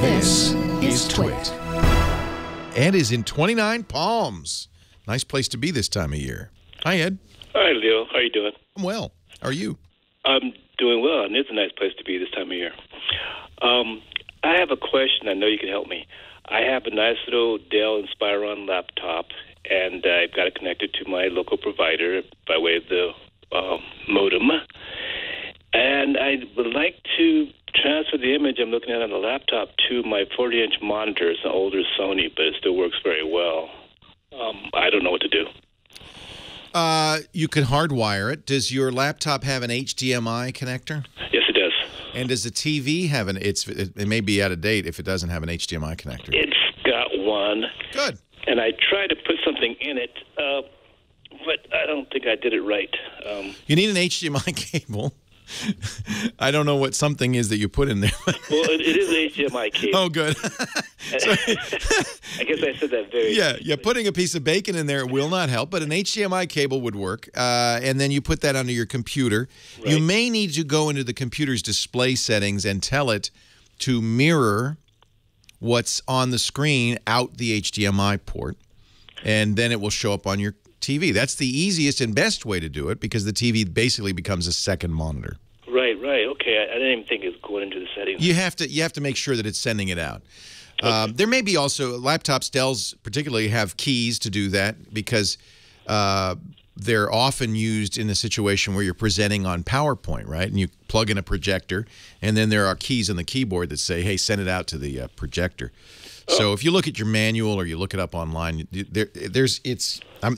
This is TWiT. Ed is in Twentynine Palms. Nice place to be this time of year. Hi, Ed. Hi, Leo. How you doing? I'm well. How are you? I'm doing well, and it's a nice place to be this time of year. I have a question. I know you can help me. I have a nice little Dell Inspiron laptop, and I've got it connected to my local provider by way of the modem. And I would like to transfer the image I'm looking at on the laptop to my 40-inch monitor. It's an older Sony, but it still works very well. I don't know what to do. You can hardwire it. Does your laptop have an HDMI connector? Yes, it does. And does the TV have an? It may be out of date if it doesn't have an HDMI connector. It's got one. Good. And I tried to put something in it, but I don't think I did it right. You need an HDMI cable. I don't know what something is that you put in there. Well, it is an HDMI cable. Oh, good. I guess I said that very Yeah, putting a piece of bacon in there will not help, but an HDMI cable would work. And then you put that onto your computer. Right. You may need to go into the computer's display settings and tell it to mirror what's on the screen out the HDMI port, and then it will show up on your TV. That's the easiest and best way to do it because the TV basically becomes a second monitor. Right. Okay. I didn't even think it was going into the settings. You have to make sure that it's sending it out. Okay. There may be also laptops, Dells particularly, have keys to do that because they're often used in a situation where you're presenting on PowerPoint, right? And you plug in a projector, and then there are keys on the keyboard that say, hey, send it out to the projector. So if you look at your manual or you look it up online,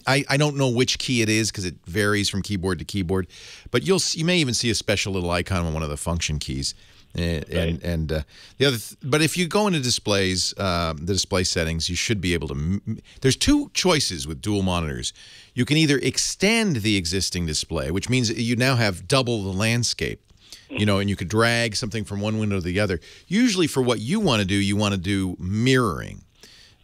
I don't know which key it is because it varies from keyboard to keyboard, but you may even see a special little icon on one of the function keys. But if you go into displays, the display settings, you should be able to. There's two choices with dual monitors. You can either extend the existing display, which means you now have double the landscape. You know, and you could drag something from one window to the other. Usually for what you want to do mirroring.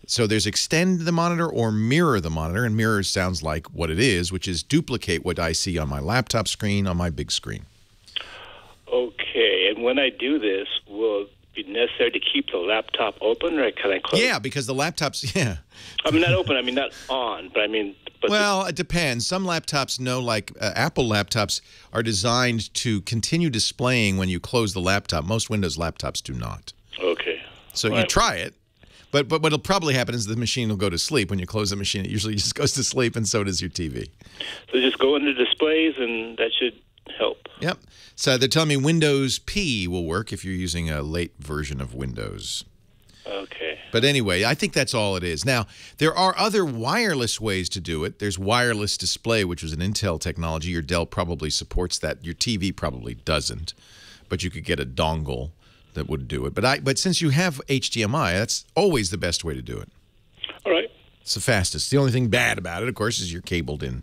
So there's extend the monitor or mirror the monitor, and mirror sounds like what it is, which is duplicate what I see on my laptop screen on my big screen. Okay, and when I do this, will it be necessary to keep the laptop open, or can I close? Yeah, because the laptop's, yeah. I mean, not open, I mean, not on, but I mean... Well, it depends. Some laptops like Apple laptops, are designed to continue displaying when you close the laptop. Most Windows laptops do not. Okay. So you try it, but what'll probably happen is the machine will go to sleep. When you close the machine, it usually just goes to sleep, and so does your TV. So just go into displays, and that should help. Yep. So they're telling me Windows P will work if you're using a late version of Windows. Okay. But anyway, I think that's all it is. Now, there are other wireless ways to do it. There's wireless display, which is an Intel technology. Your Dell probably supports that. Your TV probably doesn't. But you could get a dongle that would do it. But since you have HDMI, that's always the best way to do it. All right. It's the fastest. The only thing bad about it, of course, is you're cabled in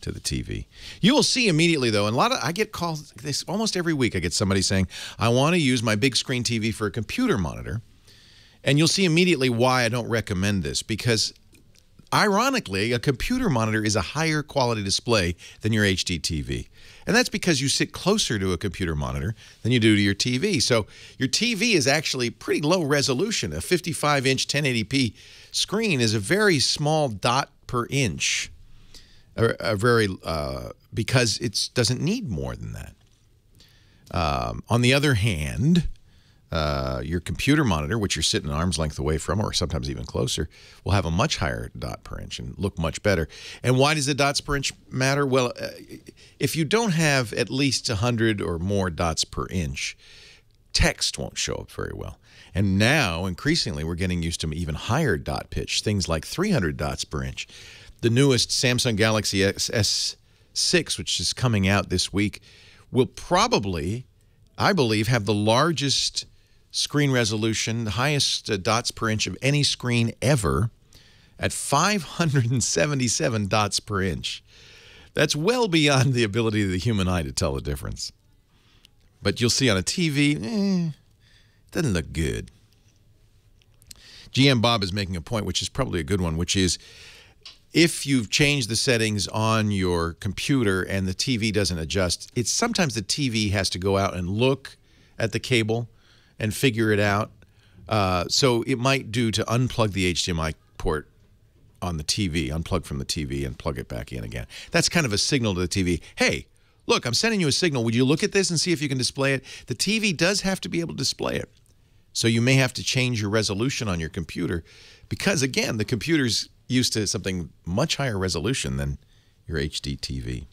to the TV. You will see immediately, though, and I get calls almost every week. I get somebody saying, I want to use my big screen TV for a computer monitor. And you'll see immediately why I don't recommend this, because ironically, a computer monitor is a higher quality display than your HDTV. And that's because you sit closer to a computer monitor than you do to your TV. So your TV is actually pretty low resolution. A 55-inch 1080p screen is a very small dot per inch, because it doesn't need more than that. On the other hand, your computer monitor, which you're sitting an arm's length away from, or sometimes even closer, will have a much higher dot per inch and look much better. And why does the dots per inch matter? Well, if you don't have at least 100 or more dots per inch, text won't show up very well. And now, increasingly, we're getting used to even higher dot pitch, things like 300 dots per inch. The newest Samsung Galaxy S6, which is coming out this week, will probably, I believe, have the largest screen resolution, the highest dots per inch of any screen ever, at 577 dots per inch. That's well beyond the ability of the human eye to tell the difference. But you'll see on a TV, doesn't look good. GM Bob is making a point, which is probably a good one, which is if you've changed the settings on your computer and the TV doesn't adjust, it's sometimes the TV has to go out and look at the cable and figure it out So it might do to unplug the HDMI port on the TV, unplug from the TV and plug it back in again. That's kind of a signal to the TV. Hey, look, I'm sending you a signal. Would you look at this and see if you can display it? The TV does have to be able to display it. So you may have to change your resolution on your computer because, again, the computer's used to something much higher resolution than your HDTV.